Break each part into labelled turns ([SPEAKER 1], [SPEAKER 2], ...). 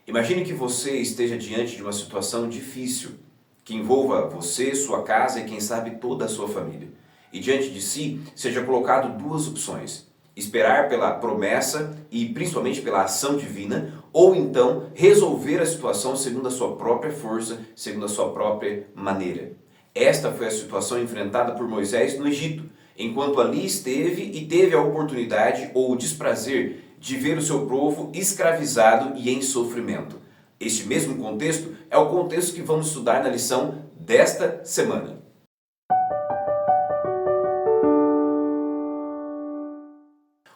[SPEAKER 1] Imagine que você esteja diante de uma situação difícil, que envolva você, sua casa e quem sabe toda a sua família. E diante de si seja colocado duas opções: esperar pela promessa e principalmente pela ação divina, ou então resolver a situação segundo a sua própria força, segundo a sua própria maneira. Esta foi a situação enfrentada por Moisés no Egito, enquanto ali esteve e teve a oportunidade ou o desprazer de ver o seu povo escravizado e em sofrimento. Este mesmo contexto é o contexto que vamos estudar na lição desta semana.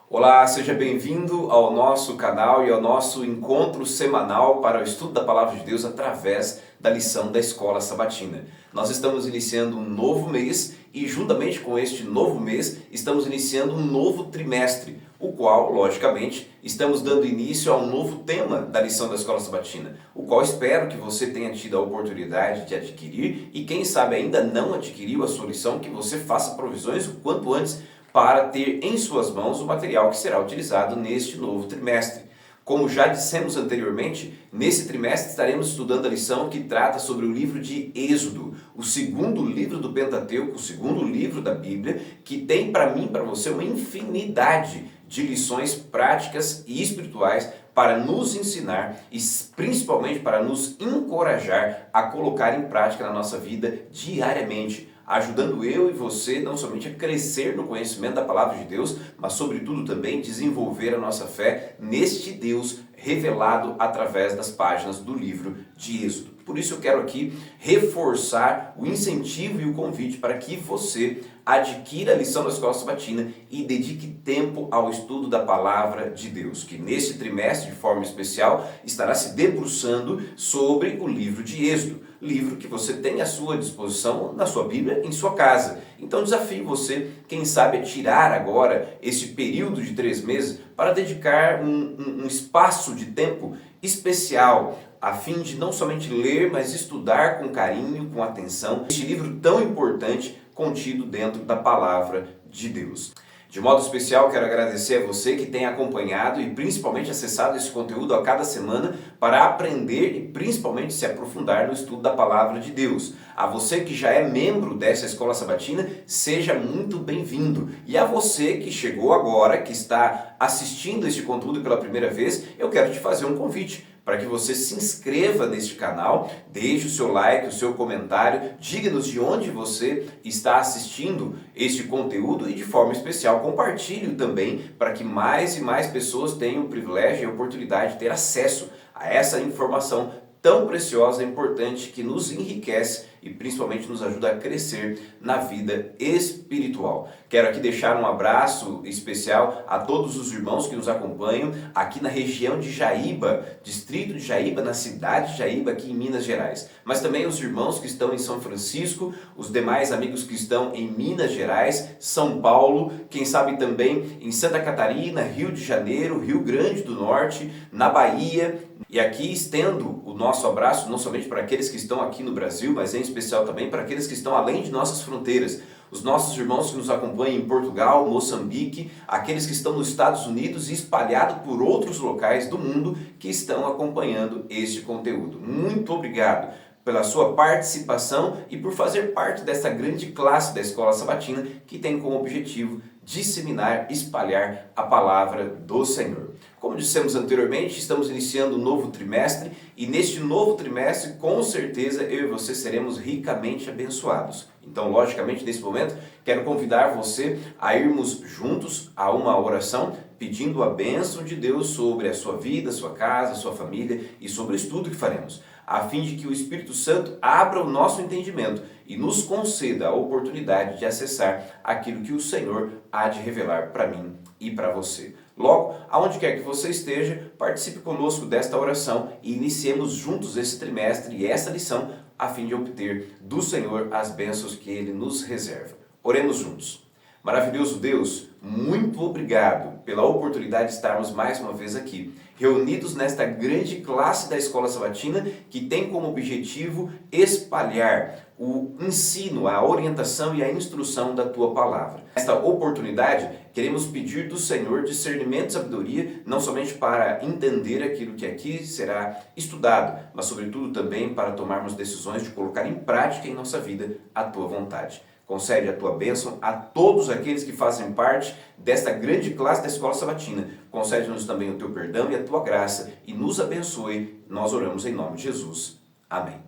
[SPEAKER 1] Olá, seja bem-vindo ao nosso canal e ao nosso encontro semanal para o estudo da Palavra de Deus através da lição da Escola Sabatina. Nós estamos iniciando um novo mês e, juntamente com este novo mês, estamos iniciando um novo trimestre, o qual, logicamente, estamos dando início a um novo tema da lição da Escola Sabatina, o qual espero que você tenha tido a oportunidade de adquirir e, quem sabe, ainda não adquiriu a sua lição, que você faça provisões o quanto antes para ter em suas mãos o material que será utilizado neste novo trimestre. Como já dissemos anteriormente, nesse trimestre estaremos estudando a lição que trata sobre o livro de Êxodo, o segundo livro do Pentateuco, o segundo livro da Bíblia, que tem para mim e para você uma infinidade de lições práticas e espirituais para nos ensinar e principalmente para nos encorajar a colocar em prática na nossa vida diariamente, ajudando eu e você não somente a crescer no conhecimento da Palavra de Deus, mas sobretudo também desenvolver a nossa fé neste Deus revelado através das páginas do livro de Êxodo. Por isso eu quero aqui reforçar o incentivo e o convite para que você adquira a lição da Escola Sabatina e dedique tempo ao estudo da Palavra de Deus, que nesse trimestre, de forma especial, estará se debruçando sobre o livro de Êxodo, livro que você tem à sua disposição na sua Bíblia, em sua casa. Então desafio você, quem sabe, a tirar agora esse período de 3 meses para dedicar um espaço de tempo especial, a fim de não somente ler, mas estudar com carinho, com atenção, este livro tão importante contido dentro da Palavra de Deus. De modo especial, quero agradecer a você que tem acompanhado e principalmente acessado esse conteúdo a cada semana para aprender e principalmente se aprofundar no estudo da Palavra de Deus. A você que já é membro dessa Escola Sabatina, seja muito bem-vindo. E a você que chegou agora, que está assistindo este conteúdo pela primeira vez, eu quero te fazer um convite para que você se inscreva neste canal, deixe o seu like, o seu comentário, diga-nos de onde você está assistindo este conteúdo e, de forma especial, compartilhe também para que mais e mais pessoas tenham o privilégio e a oportunidade de ter acesso a essa informação tão preciosa e importante que nos enriquece e principalmente nos ajuda a crescer na vida espiritual. Quero aqui deixar um abraço especial a todos os irmãos que nos acompanham aqui na região de Jaíba, distrito de Jaíba, na cidade de Jaíba, aqui em Minas Gerais. Mas também os irmãos que estão em São Francisco, os demais amigos que estão em Minas Gerais, São Paulo, quem sabe também em Santa Catarina, Rio de Janeiro, Rio Grande do Norte, na Bahia. E aqui estendo o nosso abraço não somente para aqueles que estão aqui no Brasil, mas em especial também para aqueles que estão além de nossas fronteiras. Os nossos irmãos que nos acompanham em Portugal, Moçambique, aqueles que estão nos Estados Unidos e espalhados por outros locais do mundo que estão acompanhando este conteúdo. Muito obrigado pela sua participação e por fazer parte dessa grande classe da Escola Sabatina que tem como objetivo disseminar, espalhar a palavra do Senhor. Como dissemos anteriormente, estamos iniciando um novo trimestre e neste novo trimestre, com certeza, eu e você seremos ricamente abençoados. Então, logicamente, nesse momento, quero convidar você a irmos juntos a uma oração pedindo a bênção de Deus sobre a sua vida, sua casa, sua família e sobre o estudo que faremos, a fim de que o Espírito Santo abra o nosso entendimento e nos conceda a oportunidade de acessar aquilo que o Senhor há de revelar para mim e para você. Logo, aonde quer que você esteja, participe conosco desta oração e iniciemos juntos esse trimestre e essa lição a fim de obter do Senhor as bênçãos que Ele nos reserva. Oremos juntos. Maravilhoso Deus, muito obrigado pela oportunidade de estarmos mais uma vez aqui, reunidos nesta grande classe da Escola Sabatina, que tem como objetivo espalhar o ensino, a orientação e a instrução da Tua Palavra. Nesta oportunidade, queremos pedir do Senhor discernimento e sabedoria, não somente para entender aquilo que aqui será estudado, mas sobretudo também para tomarmos decisões de colocar em prática em nossa vida a Tua vontade. Concede a Tua bênção a todos aqueles que fazem parte desta grande classe da Escola Sabatina. Concede-nos também o Teu perdão e a Tua graça e nos abençoe. Nós oramos em nome de Jesus. Amém.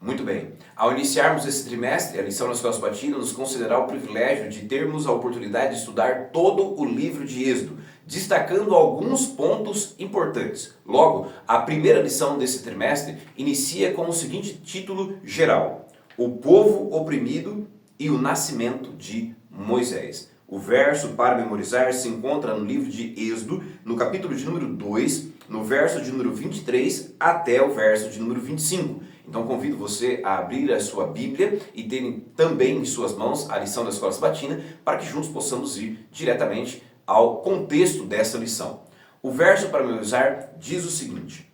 [SPEAKER 1] Muito bem, ao iniciarmos esse trimestre, a lição na Escola Sabatina nos concederá o privilégio de termos a oportunidade de estudar todo o livro de Êxodo, destacando alguns pontos importantes. Logo, a primeira lição desse trimestre inicia com o seguinte título geral: O povo oprimido e o nascimento de Moisés. O verso para memorizar se encontra no livro de Êxodo, no capítulo de número 2, no verso de número 23 até o verso de número 25. Então convido você a abrir a sua Bíblia e ter também em suas mãos a lição da Escola Sabatina, para que juntos possamos ir diretamente ao contexto dessa lição. O verso para memorizar diz o seguinte: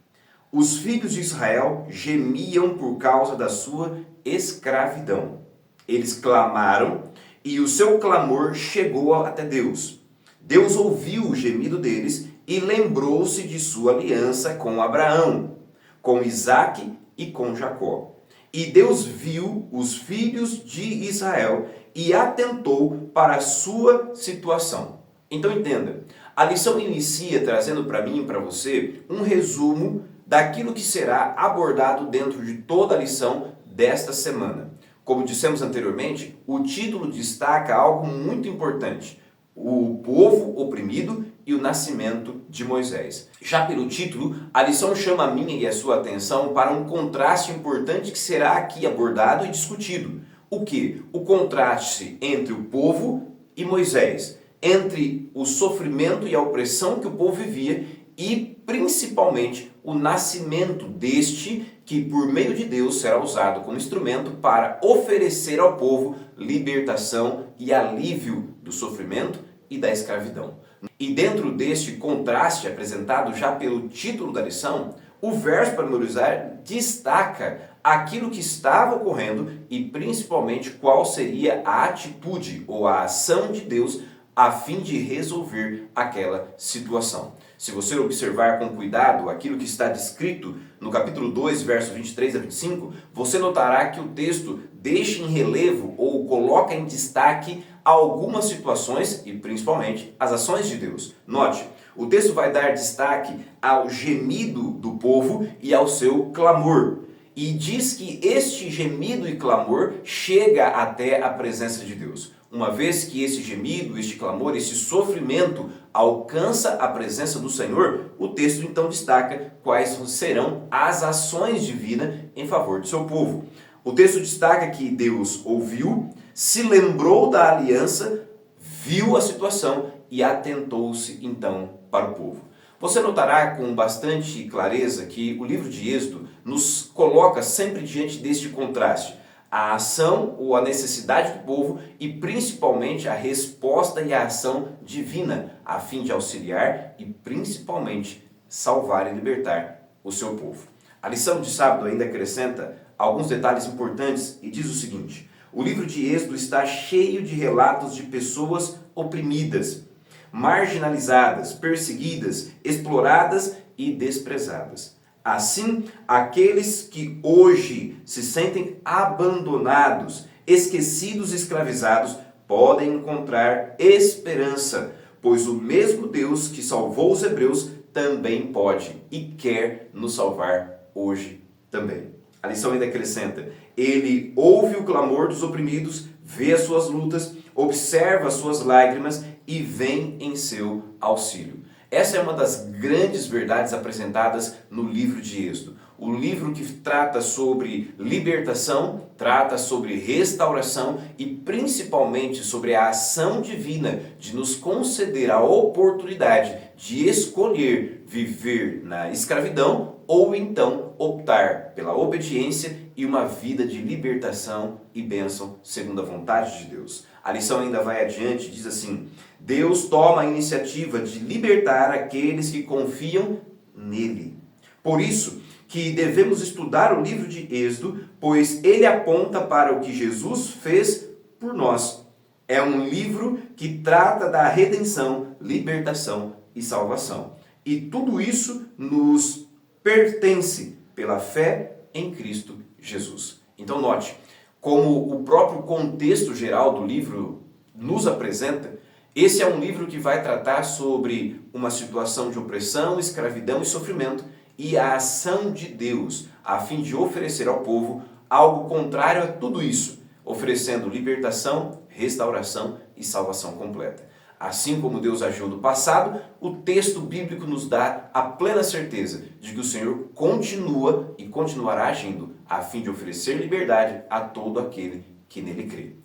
[SPEAKER 1] Os filhos de Israel gemiam por causa da sua escravidão. Eles clamaram e o seu clamor chegou até Deus. Deus ouviu o gemido deles e lembrou-se de sua aliança com Abraão, com Isaque e com Jacó. E Deus viu os filhos de Israel e atentou para a sua situação. Então entenda, a lição inicia trazendo para mim e para você um resumo daquilo que será abordado dentro de toda a lição desta semana. Como dissemos anteriormente, o título destaca algo muito importante: o povo oprimido e o nascimento de Moisés. Já pelo título, a lição chama a minha e a sua atenção para um contraste importante que será aqui abordado e discutido. O que? O contraste entre o povo e Moisés, entre o sofrimento e a opressão que o povo vivia e principalmente o nascimento deste, que por meio de Deus será usado como instrumento para oferecer ao povo libertação e alívio do sofrimento e da escravidão. E dentro deste contraste apresentado já pelo título da lição, o verso para memorizar destaca aquilo que estava ocorrendo e principalmente qual seria a atitude ou a ação de Deus a fim de resolver aquela situação. Se você observar com cuidado aquilo que está descrito no capítulo 2, versos 23 a 25, você notará que o texto deixa em relevo ou coloca em destaque algumas situações e principalmente as ações de Deus. Note, o texto vai dar destaque ao gemido do povo e ao seu clamor. E diz que este gemido e clamor chega até a presença de Deus. Uma vez que esse gemido, este clamor, esse sofrimento alcança a presença do Senhor, o texto então destaca quais serão as ações divinas em favor do seu povo. O texto destaca que Deus ouviu, se lembrou da aliança, viu a situação e atentou-se então para o povo. Você notará com bastante clareza que o livro de Êxodo nos coloca sempre diante deste contraste: a ação ou a necessidade do povo e principalmente a resposta e a ação divina, a fim de auxiliar e principalmente salvar e libertar o seu povo. A lição de sábado ainda acrescenta alguns detalhes importantes e diz o seguinte: o livro de Êxodo está cheio de relatos de pessoas oprimidas, marginalizadas, perseguidas, exploradas e desprezadas. Assim, aqueles que hoje se sentem abandonados, esquecidos e escravizados, podem encontrar esperança, pois o mesmo Deus que salvou os hebreus também pode e quer nos salvar hoje também. A lição ainda acrescenta: ele ouve o clamor dos oprimidos, vê as suas lutas, observa as suas lágrimas e vem em seu auxílio. Essa é uma das grandes verdades apresentadas no livro de Êxodo. O livro que trata sobre libertação, trata sobre restauração e principalmente sobre a ação divina de nos conceder a oportunidade de escolher viver na escravidão ou então optar pela obediência e uma vida de libertação e bênção segundo a vontade de Deus. A lição ainda vai adiante, diz assim: Deus toma a iniciativa de libertar aqueles que confiam nele. Por isso que devemos estudar o livro de Êxodo, pois ele aponta para o que Jesus fez por nós. É um livro que trata da redenção, libertação e salvação. E tudo isso nos pertence pela fé em Cristo Jesus. Então note, como o próprio contexto geral do livro nos apresenta, esse é um livro que vai tratar sobre uma situação de opressão, escravidão e sofrimento e a ação de Deus a fim de oferecer ao povo algo contrário a tudo isso, oferecendo libertação, restauração e salvação completa. Assim como Deus agiu no passado, o texto bíblico nos dá a plena certeza de que o Senhor continua e continuará agindo a fim de oferecer liberdade a todo aquele que nele crê.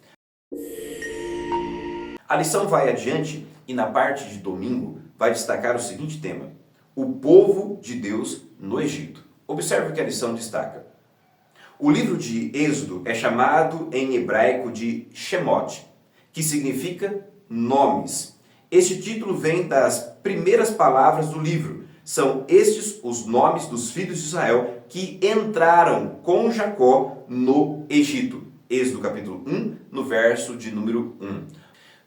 [SPEAKER 1] A lição vai adiante e na parte de domingo vai destacar o seguinte tema: o povo de Deus no Egito. Observe o que a lição destaca. O livro de Êxodo é chamado em hebraico de Shemot, que significa nomes. Este título vem das primeiras palavras do livro. São estes os nomes dos filhos de Israel que entraram com Jacó no Egito. Êxodo capítulo 1, no verso de número 1.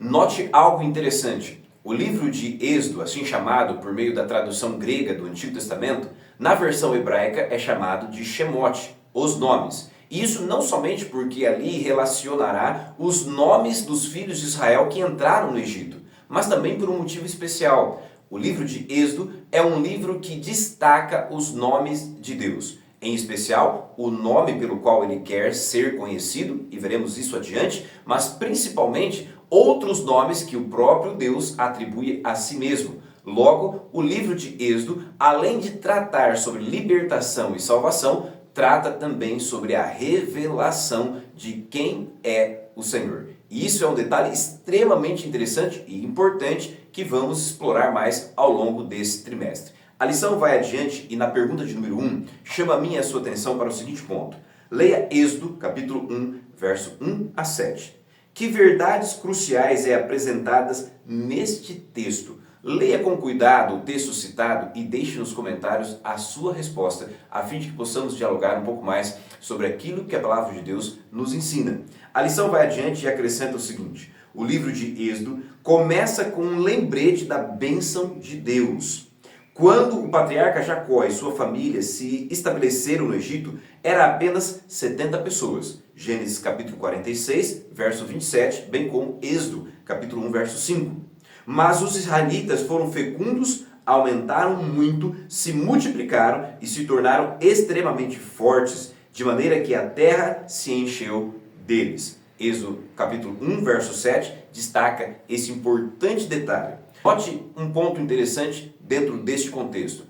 [SPEAKER 1] Note algo interessante. O livro de Êxodo, assim chamado por meio da tradução grega do Antigo Testamento, na versão hebraica é chamado de Shemot, os nomes. Isso não somente porque ali relacionará os nomes dos filhos de Israel que entraram no Egito, mas também por um motivo especial. O livro de Êxodo é um livro que destaca os nomes de Deus. Em especial, o nome pelo qual ele quer ser conhecido, e veremos isso adiante, mas principalmente outros nomes que o próprio Deus atribui a si mesmo. Logo, o livro de Êxodo, além de tratar sobre libertação e salvação, trata também sobre a revelação de quem é o Senhor. E isso é um detalhe extremamente interessante e importante que vamos explorar mais ao longo desse trimestre. A lição vai adiante e na pergunta de número 1, chama a minha e a sua atenção para o seguinte ponto. Leia Êxodo, capítulo 1, verso 1 a 7. Que verdades cruciais é apresentadas neste texto? Leia com cuidado o texto citado e deixe nos comentários a sua resposta, a fim de que possamos dialogar um pouco mais sobre aquilo que a palavra de Deus nos ensina. A lição vai adiante e acrescenta o seguinte: o livro de Êxodo começa com um lembrete da bênção de Deus. Quando o patriarca Jacó e sua família se estabeleceram no Egito, era apenas 70 pessoas. Gênesis capítulo 46, verso 27, bem como Êxodo capítulo 1, verso 5. Mas os israelitas foram fecundos, aumentaram muito, se multiplicaram e se tornaram extremamente fortes, de maneira que a terra se encheu deles. Êxodo capítulo 1, verso 7, destaca esse importante detalhe. Note um ponto interessante dentro deste contexto.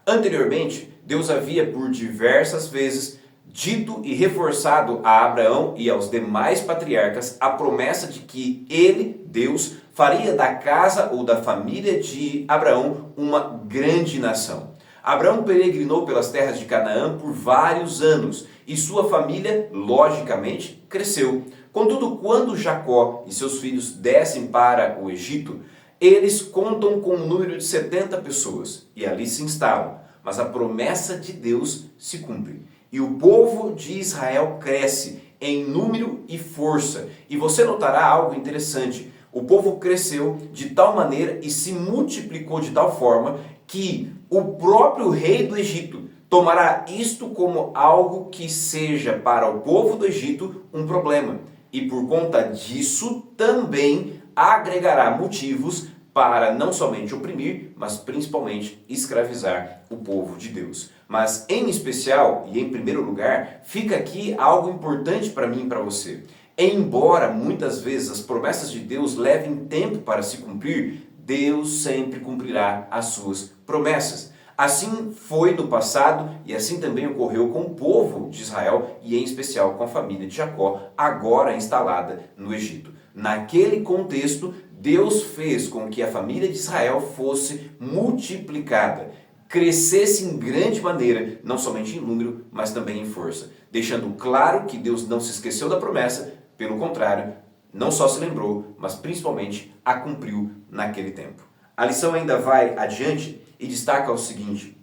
[SPEAKER 1] Anteriormente, Deus havia por diversas vezes dito e reforçado a Abraão e aos demais patriarcas a promessa de que ele, Deus, faria da casa ou da família de Abraão uma grande nação. Abraão peregrinou pelas terras de Canaã por vários anos e sua família, logicamente, cresceu. Contudo, quando Jacó e seus filhos descem para o Egito, eles contam com um número de 70 pessoas e ali se instalam, mas a promessa de Deus se cumpre. E o povo de Israel cresce em número e força. E você notará algo interessante. O povo cresceu de tal maneira e se multiplicou de tal forma que o próprio rei do Egito tomará isto como algo que seja para o povo do Egito um problema. E por conta disso também agregará motivos para não somente oprimir, mas principalmente escravizar o povo de Deus. Mas em especial e em primeiro lugar, fica aqui algo importante para mim e para você. Embora muitas vezes as promessas de Deus levem tempo para se cumprir, Deus sempre cumprirá as suas promessas. Assim foi no passado e assim também ocorreu com o povo de Israel e em especial com a família de Jacó, agora instalada no Egito. Naquele contexto, Deus fez com que a família de Israel fosse multiplicada, crescesse em grande maneira, não somente em número, mas também em força, deixando claro que Deus não se esqueceu da promessa, pelo contrário, não só se lembrou, mas principalmente a cumpriu naquele tempo. A lição ainda vai adiante e destaca o seguinte: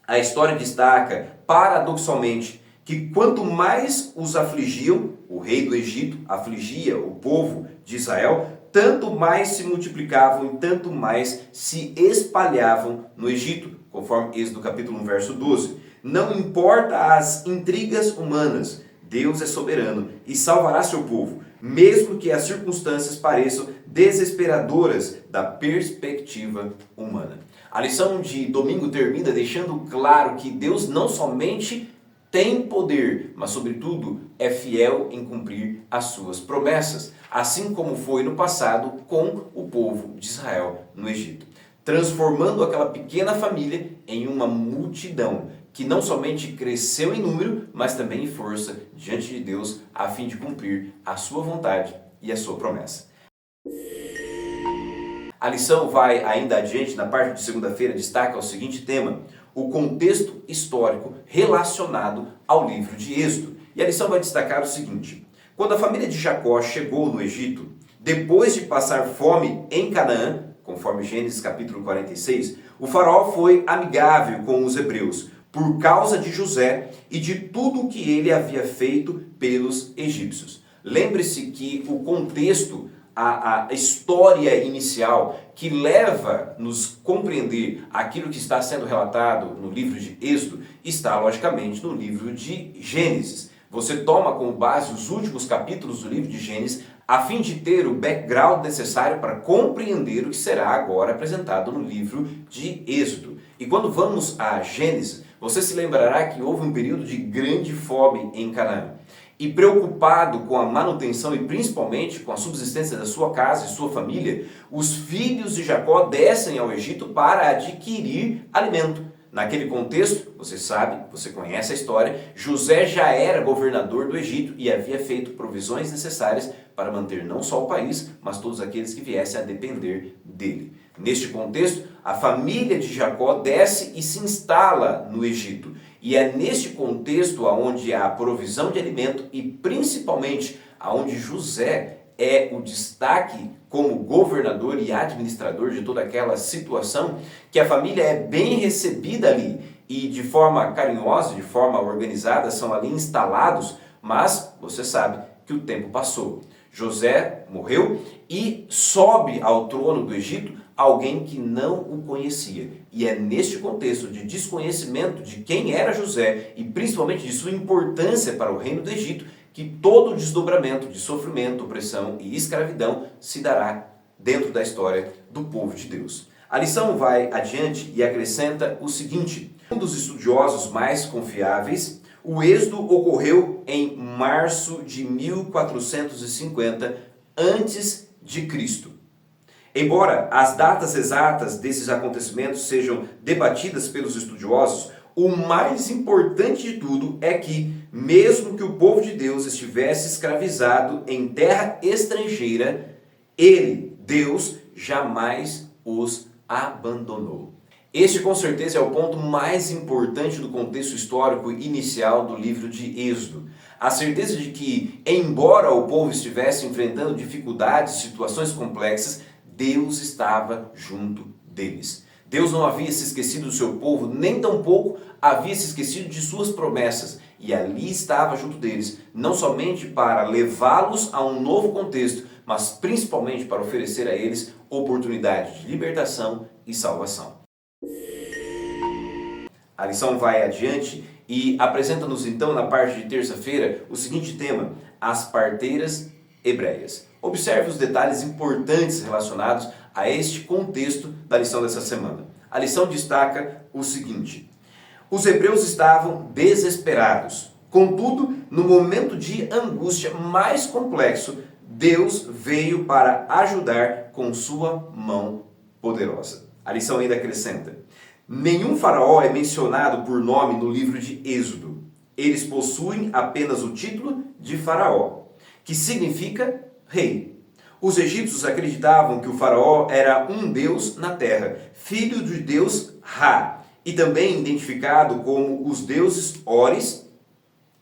[SPEAKER 1] a história destaca, paradoxalmente, que quanto mais os afligiam, o rei do Egito afligia o povo de Israel, tanto mais se multiplicavam e tanto mais se espalhavam no Egito, conforme Êxodo capítulo 1, verso 12. Não importa as intrigas humanas, Deus é soberano e salvará seu povo, mesmo que as circunstâncias pareçam desesperadoras da perspectiva humana. A lição de domingo termina deixando claro que Deus não somente tem poder, mas sobretudo é fiel em cumprir as suas promessas, assim como foi no passado com o povo de Israel no Egito, transformando aquela pequena família em uma multidão que não somente cresceu em número, mas também em força diante de Deus, a fim de cumprir a sua vontade e a sua promessa. A lição vai ainda adiante, na parte de segunda-feira, destaca o seguinte tema: o contexto histórico relacionado ao livro de Êxodo. E a lição vai destacar o seguinte: quando a família de Jacó chegou no Egito, depois de passar fome em Canaã, conforme Gênesis capítulo 46, o faraó foi amigável com os hebreus, por causa de José e de tudo o que ele havia feito pelos egípcios. Lembre-se que o contexto, a história inicial que leva-nos a compreender aquilo que está sendo relatado no livro de Êxodo, está logicamente no livro de Gênesis. Você toma como base os últimos capítulos do livro de Gênesis, a fim de ter o background necessário para compreender o que será agora apresentado no livro de Êxodo. E quando vamos a Gênesis, você se lembrará que houve um período de grande fome em Canaã. E preocupado com a manutenção e principalmente com a subsistência da sua casa e sua família, os filhos de Jacó descem ao Egito para adquirir alimento. Naquele contexto, você sabe, você conhece a história, José já era governador do Egito e havia feito provisões necessárias para manter não só o país, mas todos aqueles que viessem a depender dele. Neste contexto, a família de Jacó desce e se instala no Egito. E é neste contexto onde há provisão de alimento e principalmente onde José é o destaque como governador e administrador de toda aquela situação, que a família é bem recebida ali e de forma carinhosa, de forma organizada, são ali instalados, mas você sabe que o tempo passou. José morreu e sobe ao trono do Egito alguém que não o conhecia. E é neste contexto de desconhecimento de quem era José e principalmente de sua importância para o reino do Egito que todo o desdobramento de sofrimento, opressão e escravidão se dará dentro da história do povo de Deus. A lição vai adiante e acrescenta o seguinte: um dos estudiosos mais confiáveis, o êxodo ocorreu em março de 1450 antes de Cristo. Embora as datas exatas desses acontecimentos sejam debatidas pelos estudiosos, o mais importante de tudo é que, mesmo que o povo de Deus estivesse escravizado em terra estrangeira, ele, Deus, jamais os abandonou. Este, com certeza, é o ponto mais importante do contexto histórico inicial do livro de Êxodo. A certeza de que, embora o povo estivesse enfrentando dificuldades, situações complexas, Deus estava junto deles. Deus não havia se esquecido do seu povo, nem tampouco havia se esquecido de suas promessas. E ali estava junto deles, não somente para levá-los a um novo contexto, mas principalmente para oferecer a eles oportunidade de libertação e salvação. A lição vai adiante e apresenta-nos então na parte de terça-feira o seguinte tema: as parteiras hebreias. Observe os detalhes importantes relacionados a este contexto da lição dessa semana. A lição destaca o seguinte: os hebreus estavam desesperados. Contudo, no momento de angústia mais complexo, Deus veio para ajudar com sua mão poderosa. A lição ainda acrescenta: nenhum faraó é mencionado por nome no livro de Êxodo. Eles possuem apenas o título de faraó, que significa rei. Os egípcios acreditavam que o faraó era um deus na terra, filho de deus Ra, e também identificado como os deuses Óris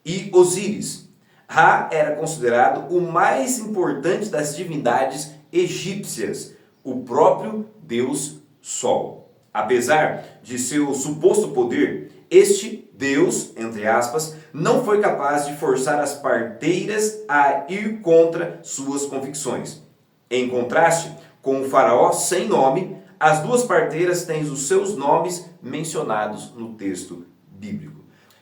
[SPEAKER 1] e Osíris. Ra era considerado o mais importante das divindades egípcias, o próprio deus Sol. Apesar de seu suposto poder, este Deus, entre aspas, não foi capaz de forçar as parteiras a ir contra suas convicções. Em contraste com o faraó sem nome, as duas parteiras têm os seus nomes mencionados no texto bíblico.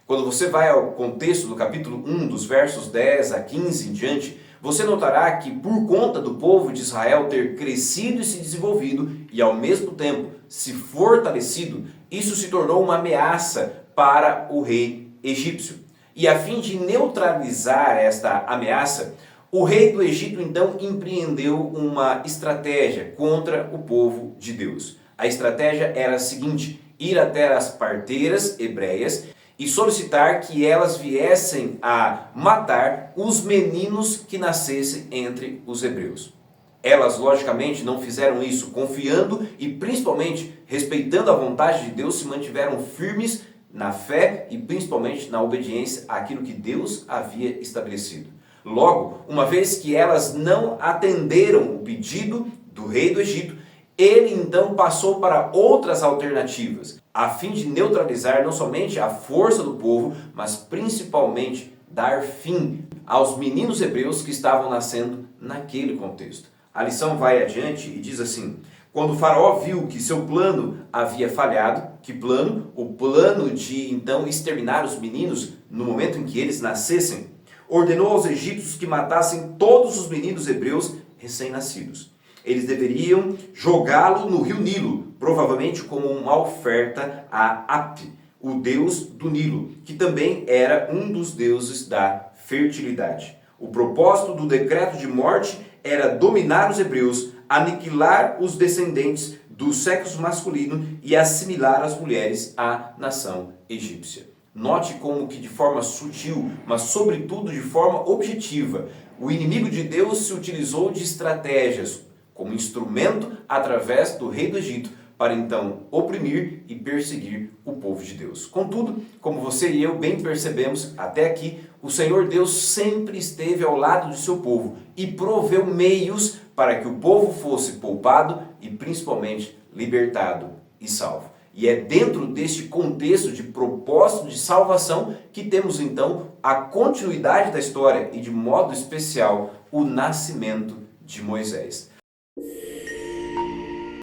[SPEAKER 1] Quando você vai ao contexto do capítulo 1, dos versos 10 a 15 em diante, você notará que por conta do povo de Israel ter crescido e se desenvolvido e ao mesmo tempo se fortalecido, isso se tornou uma ameaça para o rei egípcio. E a fim de neutralizar esta ameaça, o rei do Egito então empreendeu uma estratégia contra o povo de Deus. A estratégia era a seguinte: ir até as parteiras hebreias e solicitar que elas viessem a matar os meninos que nascessem entre os hebreus. Elas, logicamente, não fizeram isso confiando e principalmente respeitando a vontade de Deus, se mantiveram firmes na fé e principalmente na obediência àquilo que Deus havia estabelecido. Logo, uma vez que elas não atenderam o pedido do rei do Egito, ele então passou para outras alternativas, a fim de neutralizar não somente a força do povo, mas principalmente dar fim aos meninos hebreus que estavam nascendo naquele contexto. A lição vai adiante e diz assim: quando o faraó viu que seu plano havia falhado, que plano? O plano de então exterminar os meninos no momento em que eles nascessem, ordenou aos egípcios que matassem todos os meninos hebreus recém-nascidos. Eles deveriam jogá-lo no rio Nilo, provavelmente como uma oferta a Ap, o deus do Nilo, que também era um dos deuses da fertilidade. O propósito do decreto de morte era dominar os hebreus, aniquilar os descendentes do sexo masculino e assimilar as mulheres à nação egípcia. Note como que de forma sutil, mas sobretudo de forma objetiva, o inimigo de Deus se utilizou de estratégias como instrumento através do rei do Egito para então oprimir e perseguir o povo de Deus. Contudo, como você e eu bem percebemos até aqui, o Senhor Deus sempre esteve ao lado de seu povo e proveu meios para que o povo fosse poupado e principalmente libertado e salvo. E é dentro deste contexto de propósito de salvação que temos então a continuidade da história e de modo especial o nascimento de Moisés.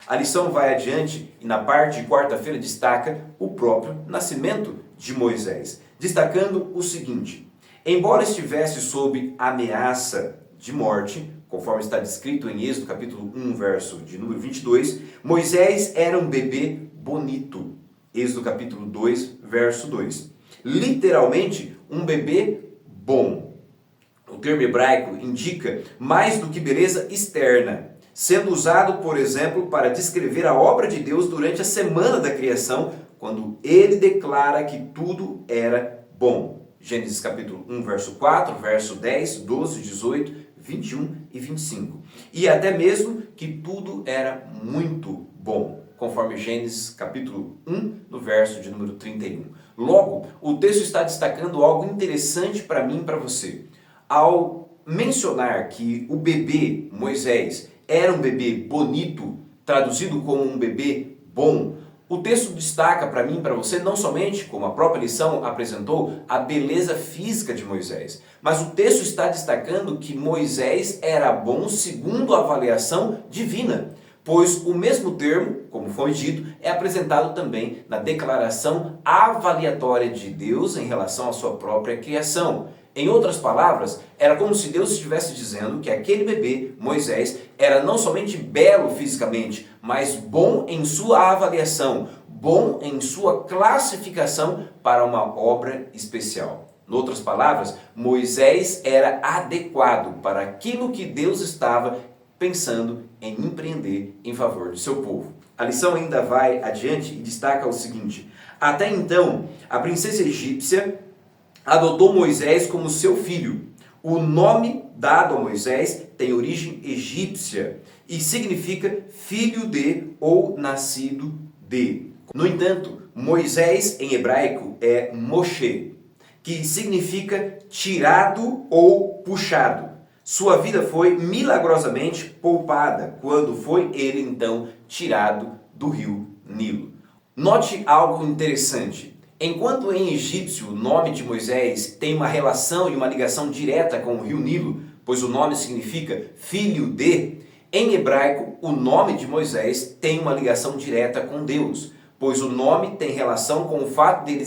[SPEAKER 1] A lição vai adiante e na parte de quarta-feira destaca o próprio nascimento de Moisés, destacando o seguinte: embora estivesse sob ameaça de morte, conforme está descrito em Êxodo capítulo 1, verso de número 22, Moisés era um bebê bonito. Êxodo capítulo 2, verso 2. Literalmente, um bebê bom. O termo hebraico indica mais do que beleza externa, sendo usado, por exemplo, para descrever a obra de Deus durante a semana da criação, quando ele declara que tudo era bom. Gênesis capítulo 1, verso 4, verso 10, 12, 18, 21 e 25. E até mesmo que tudo era muito bom, conforme Gênesis capítulo 1, no verso de número 31. Logo, o texto está destacando algo interessante para mim e para você. Ao mencionar que o bebê Moisés era um bebê bonito, traduzido como um bebê bom, o texto destaca para mim e para você não somente, como a própria lição apresentou, a beleza física de Moisés, mas o texto está destacando que Moisés era bom segundo a avaliação divina, pois o mesmo termo, como foi dito, é apresentado também na declaração avaliatória de Deus em relação à sua própria criação. Em outras palavras, era como se Deus estivesse dizendo que aquele bebê, Moisés, era não somente belo fisicamente, mas bom em sua avaliação, bom em sua classificação para uma obra especial. Em outras palavras, Moisés era adequado para aquilo que Deus estava pensando em empreender em favor do seu povo. A lição ainda vai adiante e destaca o seguinte: até então, a princesa egípcia adotou Moisés como seu filho. O nome dado a Moisés tem origem egípcia e significa filho de ou nascido de. No entanto, Moisés em hebraico é Moshe, que significa tirado ou puxado. Sua vida foi milagrosamente poupada quando foi ele então tirado do rio Nilo. Note algo interessante. Enquanto em egípcio o nome de Moisés tem uma relação e uma ligação direta com o rio Nilo, pois o nome significa filho de, em hebraico o nome de Moisés tem uma ligação direta com Deus, pois o nome tem relação com o fato dele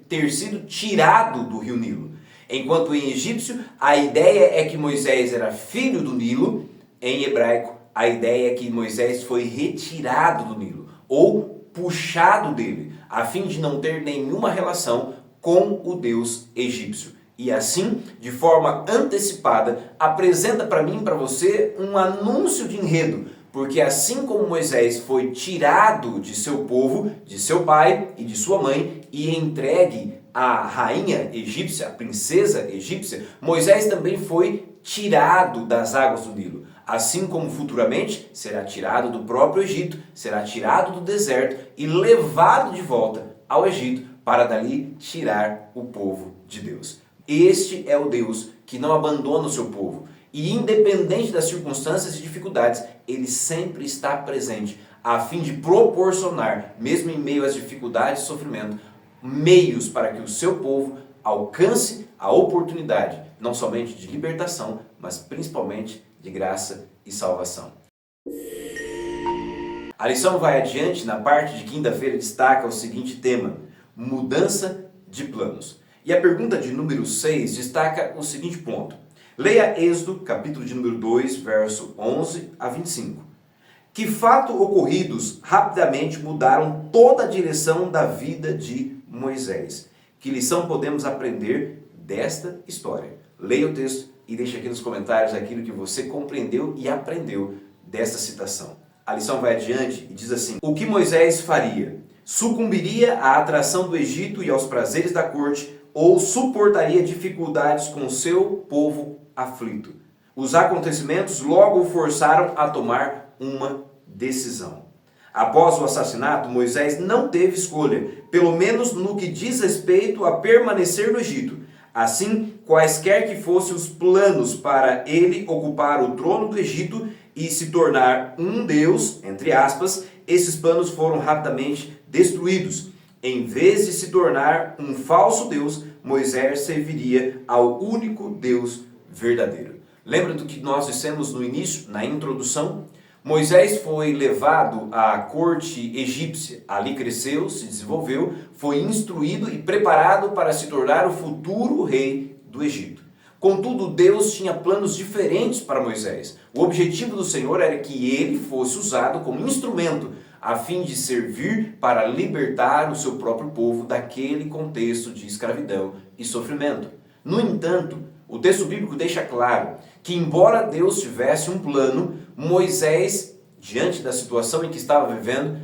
[SPEAKER 1] ter sido tirado do rio Nilo. Enquanto em egípcio a ideia é que Moisés era filho do Nilo, em hebraico a ideia é que Moisés foi retirado do Nilo, ou puxado dele, a fim de não ter nenhuma relação com o Deus egípcio. E assim, de forma antecipada, apresenta para mim e para você um anúncio de enredo, porque assim como Moisés foi tirado de seu povo, de seu pai e de sua mãe e entregue à rainha egípcia, a princesa egípcia, Moisés também foi tirado das águas do Nilo. Assim como futuramente será tirado do próprio Egito, será tirado do deserto e levado de volta ao Egito para dali tirar o povo de Deus. Este é o Deus que não abandona o seu povo. E independente das circunstâncias e dificuldades, ele sempre está presente, a fim de proporcionar, mesmo em meio às dificuldades e sofrimento, meios para que o seu povo alcance a oportunidade, não somente de libertação, mas principalmente de graça e salvação. A lição vai adiante, na parte de quinta-feira destaca o seguinte tema: mudança de planos. E a pergunta de número 6 destaca o seguinte ponto. Leia Êxodo, capítulo de número 2, verso 11 a 25. Que fatos ocorridos rapidamente mudaram toda a direção da vida de Moisés? Que lição podemos aprender desta história? Leia o texto e deixe aqui nos comentários aquilo que você compreendeu e aprendeu desta citação. A lição vai adiante e diz assim: o que Moisés faria? Sucumbiria à atração do Egito e aos prazeres da corte, ou suportaria dificuldades com seu povo aflito? Os acontecimentos logo o forçaram a tomar uma decisão. Após o assassinato, Moisés não teve escolha, pelo menos no que diz respeito a permanecer no Egito. Assim, quaisquer que fossem os planos para ele ocupar o trono do Egito e se tornar um deus, entre aspas, esses planos foram rapidamente destruídos. Em vez de se tornar um falso deus, Moisés serviria ao único Deus verdadeiro. Lembra do que nós dissemos no início, na introdução? Moisés foi levado à corte egípcia, ali cresceu, se desenvolveu, foi instruído e preparado para se tornar o futuro rei do Egito. Contudo, Deus tinha planos diferentes para Moisés. O objetivo do Senhor era que ele fosse usado como instrumento, a fim de servir para libertar o seu próprio povo daquele contexto de escravidão e sofrimento. No entanto, o texto bíblico deixa claro que, embora Deus tivesse um plano, Moisés, diante da situação em que estava vivendo,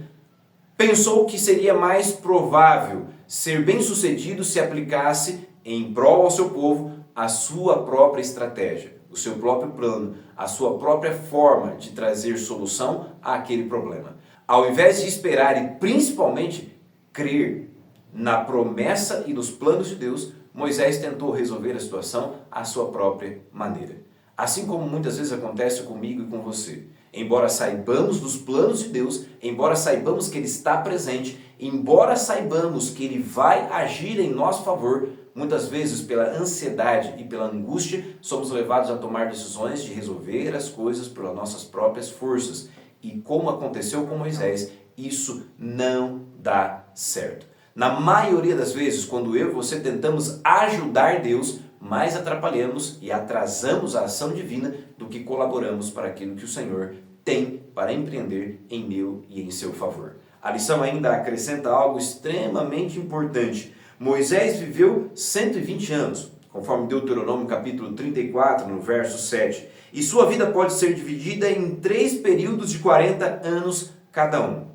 [SPEAKER 1] pensou que seria mais provável ser bem-sucedido se aplicasse em prol ao seu povo a sua própria estratégia, o seu próprio plano, a sua própria forma de trazer solução àquele problema. Ao invés de esperar e principalmente crer na promessa e nos planos de Deus, Moisés tentou resolver a situação à sua própria maneira. Assim como muitas vezes acontece comigo e com você. Embora saibamos dos planos de Deus, embora saibamos que Ele está presente, embora saibamos que Ele vai agir em nosso favor, muitas vezes pela ansiedade e pela angústia, somos levados a tomar decisões de resolver as coisas pelas nossas próprias forças. E como aconteceu com Moisés, isso não dá certo. Na maioria das vezes, quando eu e você tentamos ajudar Deus, mais atrapalhamos e atrasamos a ação divina do que colaboramos para aquilo que o Senhor tem para empreender em meu e em seu favor. A lição ainda acrescenta algo extremamente importante. Moisés viveu 120 anos, conforme Deuteronômio capítulo 34, no verso 7. E sua vida pode ser dividida em 3 períodos de 40 anos cada um.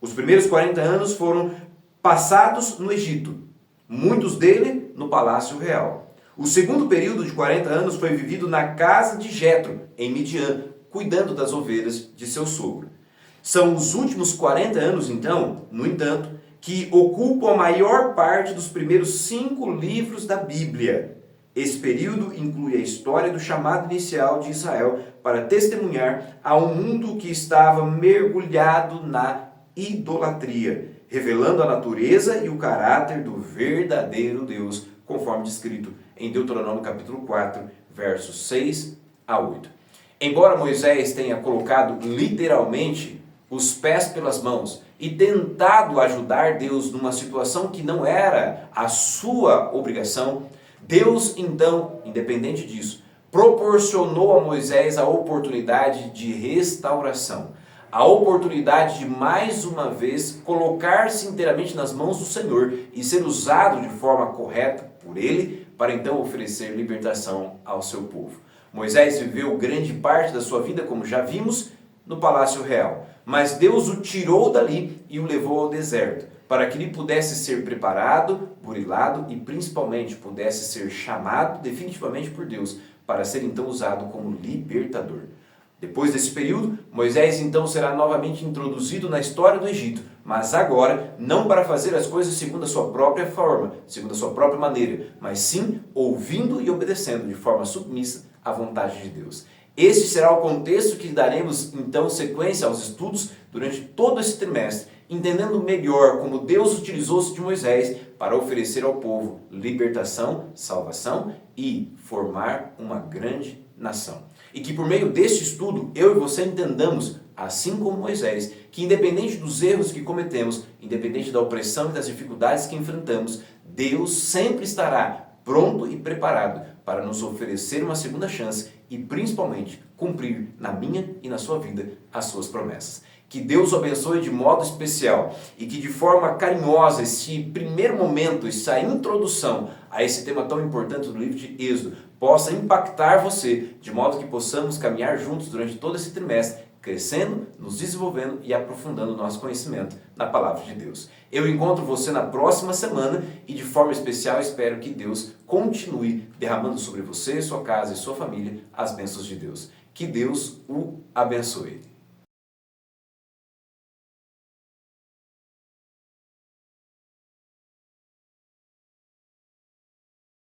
[SPEAKER 1] Os primeiros 40 anos foram passados no Egito, muitos dele no palácio real. O segundo período de 40 anos foi vivido na casa de Jetro, em Midian, cuidando das ovelhas de seu sogro. São os últimos 40 anos, então, no entanto, que ocupam a maior parte dos primeiros 5 livros da Bíblia. Esse período inclui a história do chamado inicial de Israel para testemunhar a um mundo que estava mergulhado na idolatria, revelando a natureza e o caráter do verdadeiro Deus, conforme descrito em Deuteronômio capítulo 4, versos 6 a 8. Embora Moisés tenha colocado literalmente os pés pelas mãos e tentado ajudar Deus numa situação que não era a sua obrigação, Deus então, independente disso, proporcionou a Moisés a oportunidade de restauração, a oportunidade de mais uma vez colocar-se inteiramente nas mãos do Senhor e ser usado de forma correta por Ele para então oferecer libertação ao seu povo. Moisés viveu grande parte da sua vida, como já vimos, no Palácio Real, mas Deus o tirou dali e o levou ao deserto, para que ele pudesse ser preparado, burilado e principalmente pudesse ser chamado definitivamente por Deus para ser então usado como libertador. Depois desse período, Moisés então será novamente introduzido na história do Egito, mas agora não para fazer as coisas segundo a sua própria forma, segundo a sua própria maneira, mas sim ouvindo e obedecendo de forma submissa à vontade de Deus. Este será o contexto que daremos então sequência aos estudos durante todo esse trimestre, entendendo melhor como Deus utilizou-se de Moisés para oferecer ao povo libertação, salvação e formar uma grande nação. E que por meio deste estudo, eu e você entendamos, assim como Moisés, que independente dos erros que cometemos, independente da opressão e das dificuldades que enfrentamos, Deus sempre estará pronto e preparado para nos oferecer uma segunda chance e principalmente cumprir na minha e na sua vida as suas promessas. Que Deus o abençoe de modo especial e que de forma carinhosa esse primeiro momento, essa introdução a esse tema tão importante do livro de Êxodo possa impactar você, de modo que possamos caminhar juntos durante todo esse trimestre, crescendo, nos desenvolvendo e aprofundando o nosso conhecimento na Palavra de Deus. Eu encontro você na próxima semana e de forma especial espero que Deus continue derramando sobre você, sua casa e sua família as bênçãos de Deus. Que Deus o abençoe.